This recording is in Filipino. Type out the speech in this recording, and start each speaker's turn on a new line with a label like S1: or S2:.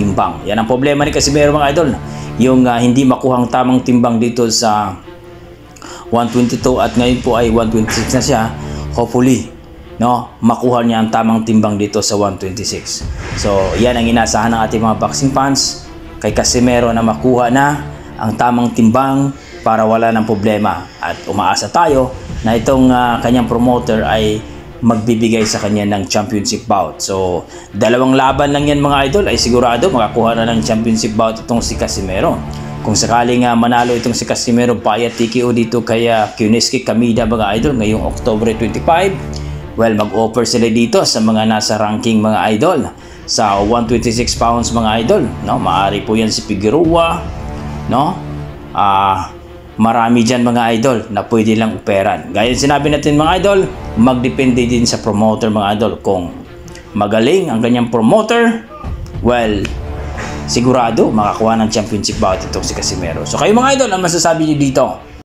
S1: timbang. Yan ang problema ni Casimero mga idol. Yung hindi makuhang tamang timbang dito sa 122 at ngayon po ay 126 na siya. Hopefully, no, makuha niya ang tamang timbang dito sa 126. So, yan ang inasahan ng ating mga boxing fans kay Casimero na makuha na ang tamang timbang para wala ng problema. At umaasa tayo na itong kanyang promoter ay magbibigay sa kanya ng championship bout. So, dalawang laban lang yan mga idol ay sigurado makakuha na ng championship bout itong si Casimero. Kung sakaling manalo itong si Casimero via TKO dito kay Kuniski Kamida mga idol ngayong October 25, well, mag-offer sila dito sa mga nasa ranking mga idol sa 126 pounds mga idol, no? Maari po yan si Figueroa, no? Marami dyan mga idol na pwede lang operan. Gaya sinabi natin mga idol, magdepende din sa promoter mga idol. Kung magaling ang kanyang promoter, well, sigurado makakuha ng championship bout itong si Casimero. So kayo mga idol, ang masasabi niyo dito?